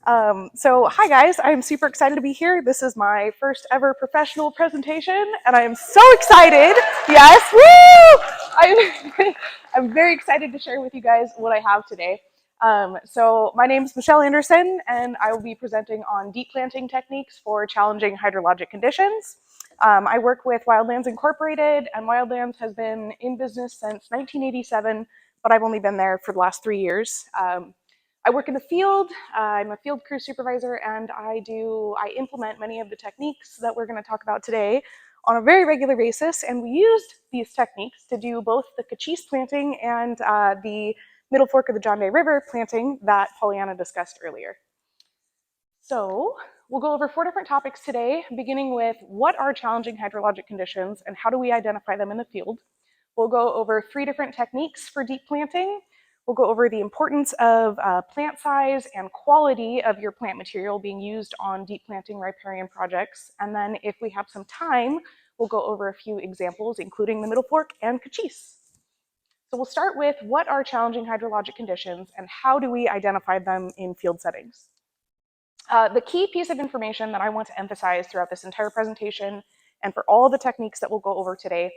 So hi guys, I'm super excited to be here. This is my first ever professional presentation and I am so excited. Yes, woo! I'm very excited to share with you guys what I have today. So my name is Michelle Andersen and I will be presenting on deep planting techniques for challenging hydrologic conditions. I work with Wildlands Incorporated, and Wildlands has been in business since 1987, but I've only been there for the last 3 years. I work in the field. I'm a field crew supervisor, and I implement many of the techniques that we're going to talk about today on a very regular basis. And we used these techniques to do both the Cochise planting and the Middle Fork of the John Day River planting that Pollyanna discussed earlier. So we'll go over 4 different topics today, beginning with what are challenging hydrologic conditions and how do we identify them in the field. We'll go over 3 different techniques for deep planting. We'll go over the importance of plant size and quality of your plant material being used on deep planting riparian projects. And then if we have some time, we'll go over a few examples, including the Middle Fork and Cochise. So we'll start with what are challenging hydrologic conditions and how do we identify them in field settings. The key piece of information that I want to emphasize throughout this entire presentation and for all the techniques that we'll go over today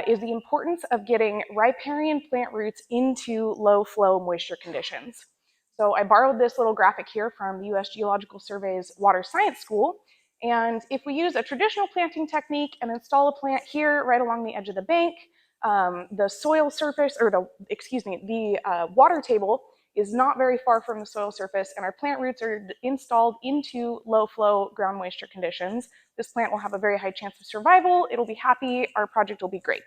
is the importance of getting riparian plant roots into low flow moisture conditions. So I borrowed this little graphic here from the U.S. Geological Survey's Water Science School. And if we use a traditional planting technique and install a plant here right along the edge of the bank, the soil surface, or the water table is not very far from the soil surface, and our plant roots are installed into low flow ground moisture conditions. This plant will have a very high chance of survival, it'll be happy, our project will be great.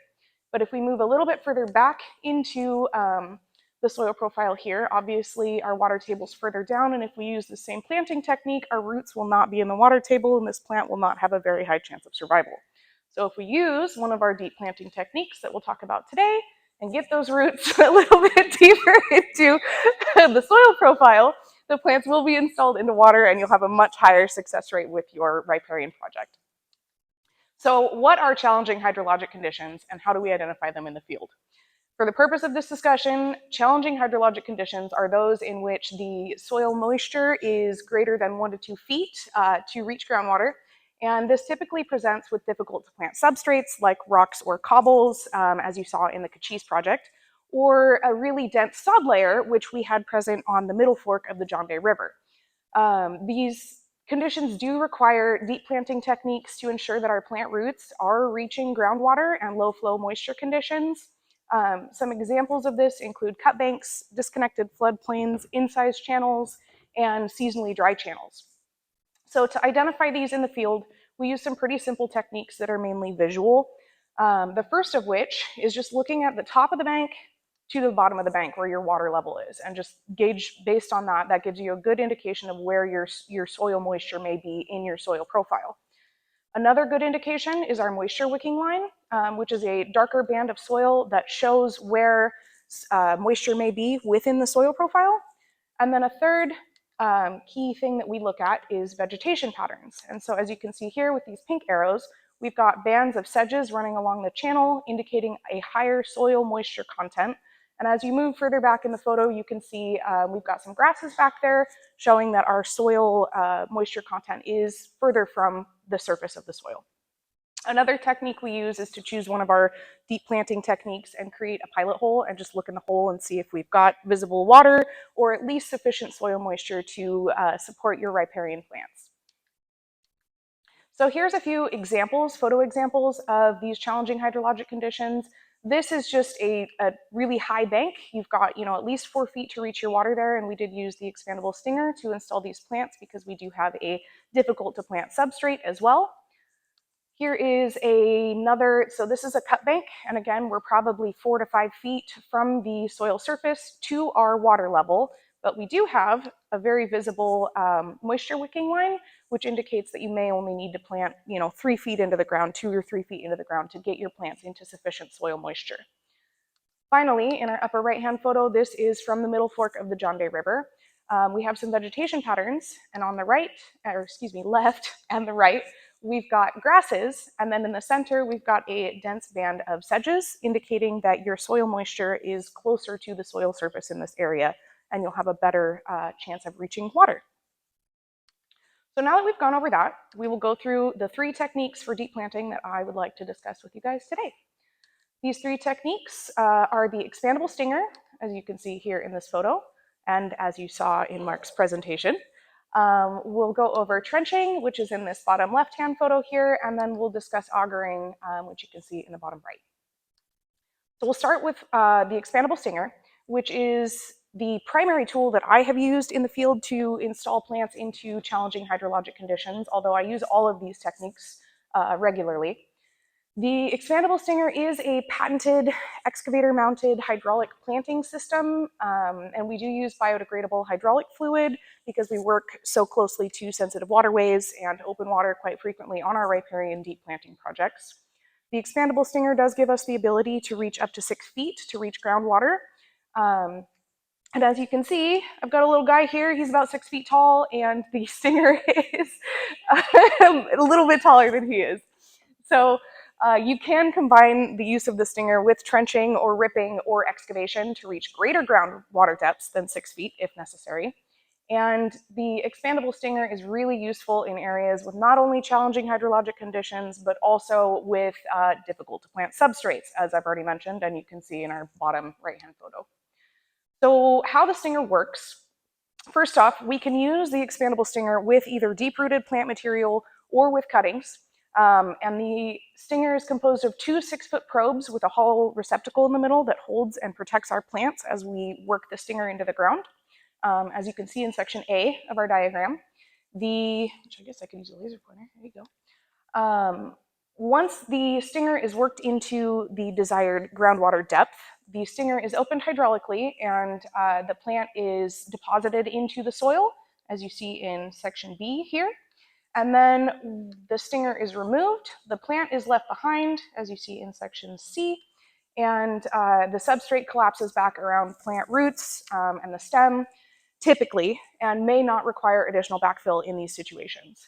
But if we move a little bit further back into the soil profile here, obviously our water table's further down, and if we use the same planting technique, our roots will not be in the water table and this plant will not have a very high chance of survival. So if we use one of our deep planting techniques that we'll talk about today, and get those roots a little bit deeper into the soil profile, the plants will be installed into water and you'll have a much higher success rate with your riparian project. So what are challenging hydrologic conditions and how do we identify them in the field? For the purpose of this discussion, challenging hydrologic conditions are those in which the soil moisture is greater than 1 to 2 feet to reach groundwater. And this typically presents with difficult to plant substrates like rocks or cobbles, as you saw in the Cochise project, or a really dense sod layer, which we had present on the Middle Fork of the John Day River. These conditions do require deep planting techniques to ensure that our plant roots are reaching groundwater and low flow moisture conditions. Some examples of this include cut banks, disconnected floodplains, incised channels, and seasonally dry channels. So to identify these in the field, we use some pretty simple techniques that are mainly visual. The first of which is just looking at the top of the bank to the bottom of the bank where your water level is, and just gauge based on that. That gives you a good indication of where your soil moisture may be in your soil profile. Another good indication is our moisture wicking line, which is a darker band of soil that shows where moisture may be within the soil profile. And then a third key thing that we look at is vegetation patterns. And so as you can see here with these pink arrows, we've got bands of sedges running along the channel indicating a higher soil moisture content. And as you move further back in the photo, you can see we've got some grasses back there showing that our soil moisture content is further from the surface of the soil. Another technique we use is to choose one of our deep planting techniques and create a pilot hole and just look in the hole and see if we've got visible water or at least sufficient soil moisture to support your riparian plants. So here's a few examples, photo examples of these challenging hydrologic conditions. This is just a really high bank. You've got, at least 4 feet to reach your water there, and we did use the expandable stinger to install these plants because we do have a difficult to plant substrate as well. Here is another, so this is a cut bank, and again, we're probably 4 to 5 feet from the soil surface to our water level, but we do have a very visible moisture wicking line, which indicates that you may only need to plant, 3 feet into the ground, 2 or 3 feet into the ground to get your plants into sufficient soil moisture. Finally, in our upper right-hand photo, this is from the Middle Fork of the John Day River. We have some vegetation patterns, and on the left and the right, we've got grasses, and then in the center, we've got a dense band of sedges, indicating that your soil moisture is closer to the soil surface in this area, and you'll have a better chance of reaching water. So now that we've gone over that, we will go through the 3 techniques for deep planting that I would like to discuss with you guys today. These 3 techniques are the expandable stinger, as you can see here in this photo, and as you saw in Mark's presentation. We'll go over trenching, which is in this bottom left-hand photo here, and then we'll discuss augering, which you can see in the bottom right. So we'll start with the expandable stinger, which is the primary tool that I have used in the field to install plants into challenging hydrologic conditions, although I use all of these techniques regularly. The expandable stinger is a patented excavator-mounted hydraulic planting system, and we do use biodegradable hydraulic fluid because we work so closely to sensitive waterways and open water quite frequently on our riparian deep planting projects. The expandable stinger does give us the ability to reach up to 6 feet to reach groundwater. And as you can see, I've got a little guy here. He's about 6 feet tall, and the stinger is a little bit taller than he is. So you can combine the use of the stinger with trenching or ripping or excavation to reach greater groundwater depths than 6 feet if necessary. And the expandable stinger is really useful in areas with not only challenging hydrologic conditions, but also with difficult to plant substrates, as I've already mentioned, and you can see in our bottom right-hand photo. So how the stinger works, first off, we can use the expandable stinger with either deep-rooted plant material or with cuttings. And the stinger is composed of 2 6-foot probes with a hollow receptacle in the middle that holds and protects our plants as we work the stinger into the ground. As you can see in section A of our diagram, which I guess I could use a laser pointer, there you go. Once the stinger is worked into the desired groundwater depth, the stinger is opened hydraulically and the plant is deposited into the soil, as you see in section B here. And then the stinger is removed, the plant is left behind, as you see in section C, and the substrate collapses back around plant roots and the stem, typically, and may not require additional backfill in these situations.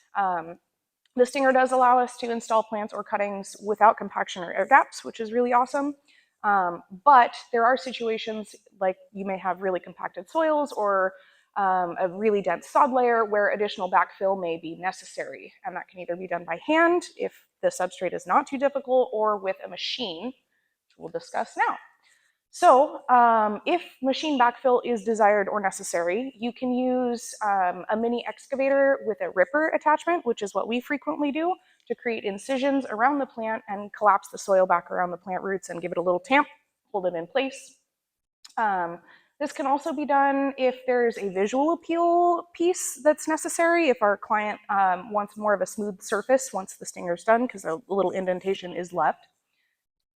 The stinger does allow us to install plants or cuttings without compaction or air gaps, which is really awesome. But there are situations like you may have really compacted soils or a really dense sod layer where additional backfill may be necessary. And that can either be done by hand if the substrate is not too difficult or with a machine, which we'll discuss now. So if machine backfill is desired or necessary, you can use a mini excavator with a ripper attachment, which is what we frequently do, to create incisions around the plant and collapse the soil back around the plant roots and give it a little tamp, hold it in place. This can also be done if there's a visual appeal piece that's necessary, if our client wants more of a smooth surface once the stinger's done, because a little indentation is left.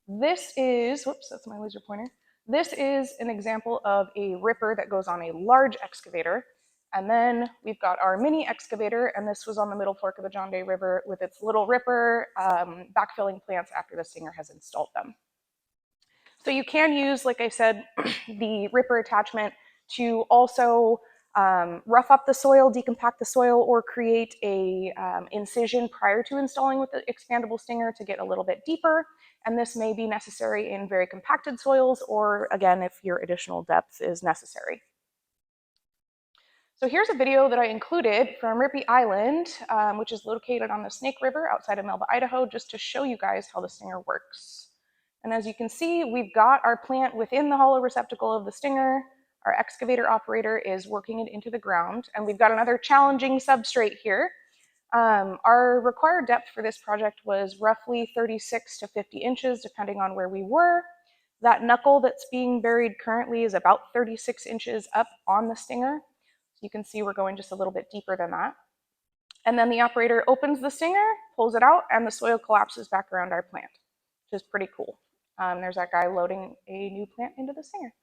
This is, whoops, that's my laser pointer. This is an example of a ripper that goes on a large excavator. And then we've got our mini excavator, and this was on the middle fork of the John Day River with its little ripper, backfilling plants after the stinger has installed them. So you can use, like I said, the ripper attachment to also rough up the soil, decompact the soil, or create a incision prior to installing with the expandable stinger to get a little bit deeper. And this may be necessary in very compacted soils, or again, if your additional depth is necessary. So here's a video that I included from Rippy Island, which is located on the Snake River outside of Melba, Idaho, just to show you guys how the stinger works. And as you can see, we've got our plant within the hollow receptacle of the stinger. Our excavator operator is working it into the ground, and we've got another challenging substrate here. Our required depth for this project was roughly 36 to 50 inches, depending on where we were. That knuckle that's being buried currently is about 36 inches up on the stinger. So you can see we're going just a little bit deeper than that. And then the operator opens the stinger, pulls it out, and the soil collapses back around our plant, which is pretty cool. There's that guy loading a new plant into the stinger.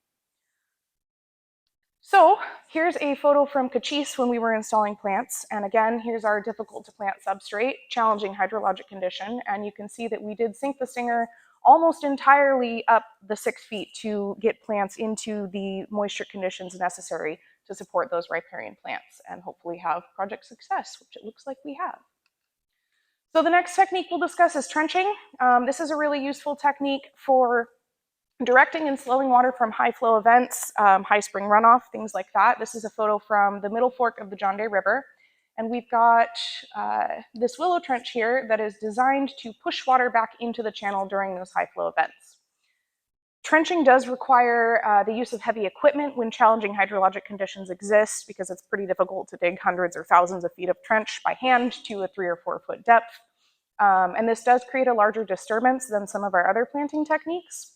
So here's a photo from Cochise when we were installing plants. And again, here's our difficult to plant substrate, challenging hydrologic condition. And you can see that we did sink the stinger almost entirely up the 6 feet to get plants into the moisture conditions necessary to support those riparian plants and hopefully have project success, which it looks like we have. So the next technique we'll discuss is trenching. This is a really useful technique for directing and slowing water from high flow events, high spring runoff, things like that. This is a photo from the middle fork of the John Day River. And we've got this willow trench here that is designed to push water back into the channel during those high flow events. Trenching does require the use of heavy equipment when challenging hydrologic conditions exist, because it's pretty difficult to dig hundreds or thousands of feet of trench by hand to a 3 or 4 foot depth. And this does create a larger disturbance than some of our other planting techniques.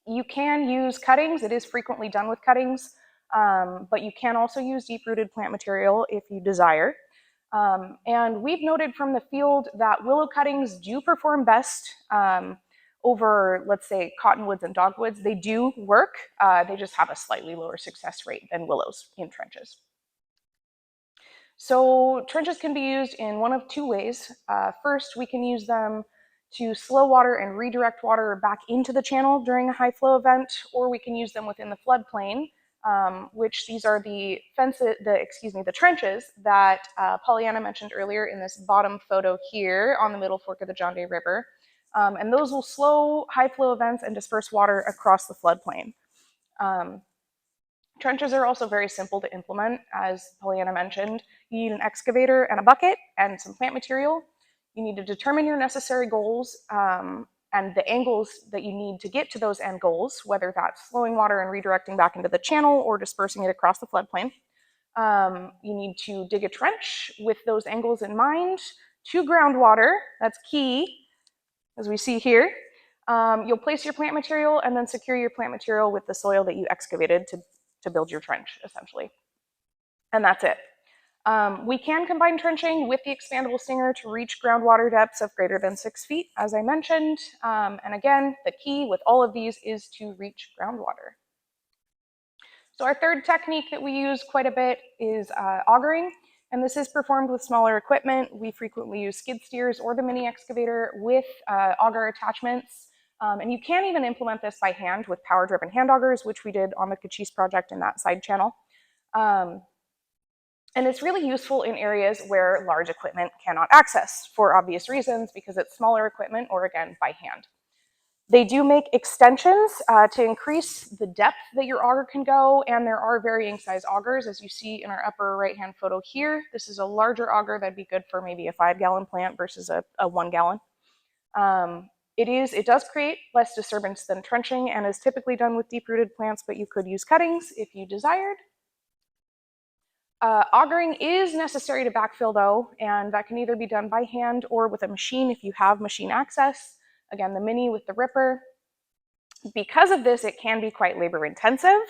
You can use cuttings. It is frequently done with cuttings, but you can also use deep-rooted plant material if you desire. And we've noted from the field that willow cuttings do perform best over, let's say, cottonwoods and dogwoods. They do work. They just have a slightly lower success rate than willows in trenches. So trenches can be used in one of 2 ways. First, we can use them to slow water and redirect water back into the channel during a high flow event, or we can use them within the floodplain, which these are the fences, the trenches that Pollyanna mentioned earlier in this bottom photo here on the middle fork of the John Day River. And those will slow high flow events and disperse water across the floodplain. Trenches are also very simple to implement, as Pollyanna mentioned. You need an excavator and a bucket and some plant material. You need to determine your necessary goals and the angles that you need to get to those end goals, whether that's slowing water and redirecting back into the channel or dispersing it across the floodplain. You need to dig a trench with those angles in mind to groundwater. That's key, as we see here. You'll place your plant material and then secure your plant material with the soil that you excavated to build your trench, essentially. And that's it. We can combine trenching with the expandable stinger to reach groundwater depths of greater than 6 feet, as I mentioned. And again, the key with all of these is to reach groundwater. So our third technique that we use quite a bit is augering, and this is performed with smaller equipment. We frequently use skid steers or the mini excavator with auger attachments. And you can even implement this by hand with power-driven hand augers, which we did on the Cochise project in that side channel. And it's really useful in areas where large equipment cannot access, for obvious reasons, because it's smaller equipment or, again, by hand. They do make extensions to increase the depth that your auger can go, and there are varying size augers, as you see in our upper right-hand photo here. This is a larger auger that'd be good for maybe a 5-gallon plant versus a 1-gallon. It does create less disturbance than trenching and is typically done with deep-rooted plants, but you could use cuttings if you desired. Augering is necessary to backfill, though, and that can either be done by hand or with a machine if you have machine access. Again, the mini with the ripper. Because of this, it can be quite labor intensive,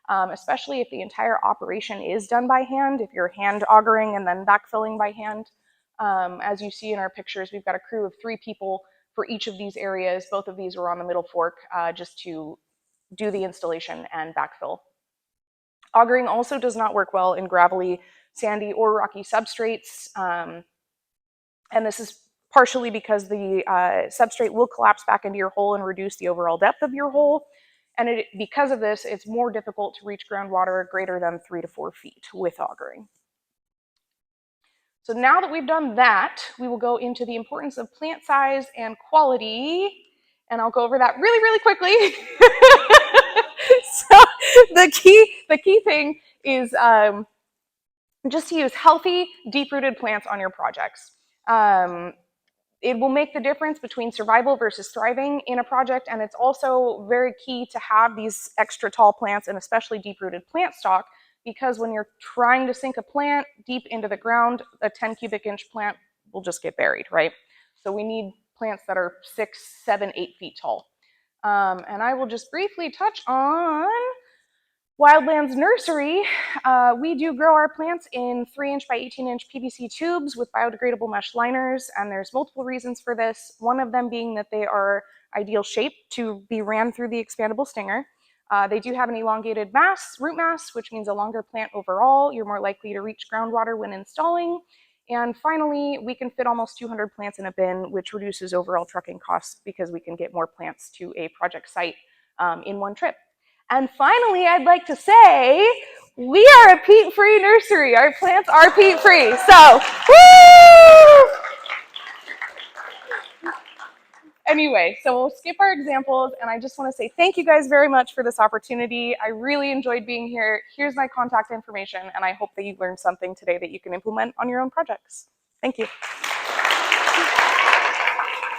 especially if the entire operation is done by hand, if you're hand augering and then backfilling by hand. As you see in our pictures, we've got a crew of 3 people for each of these areas. Both of these were on the middle fork just to do the installation and backfill. Augering also does not work well in gravelly, sandy, or rocky substrates. And this is partially because the substrate will collapse back into your hole and reduce the overall depth of your hole. And because of this, it's more difficult to reach groundwater greater than 3 to 4 feet with augering. So now that we've done that, we will go into the importance of plant size and quality. And I'll go over that really, really quickly. So the key thing is just to use healthy, deep-rooted plants on your projects. It will make the difference between survival versus thriving in a project, and it's also very key to have these extra tall plants and especially deep-rooted plant stock, because when you're trying to sink a plant deep into the ground, a 10 cubic inch plant will just get buried, right? So we need plants that are 6, 7, 8 feet tall. And I will just briefly touch on Wildlands Nursery. We do grow our plants in 3-inch by 18-inch PVC tubes with biodegradable mesh liners, and there's multiple reasons for this. One of them being that they are ideal shape to be ran through the expandable stinger. They do have an elongated root mass, which means a longer plant overall. You're more likely to reach groundwater when installing. And finally, we can fit almost 200 plants in a bin, which reduces overall trucking costs because we can get more plants to a project site in one trip. And finally, I'd like to say, we are a peat-free nursery. Our plants are peat-free. So, woo! Anyway, so we'll skip our examples, and I just want to say thank you guys very much for this opportunity. I really enjoyed being here. Here's my contact information, and I hope that you learned something today that you can implement on your own projects. Thank you.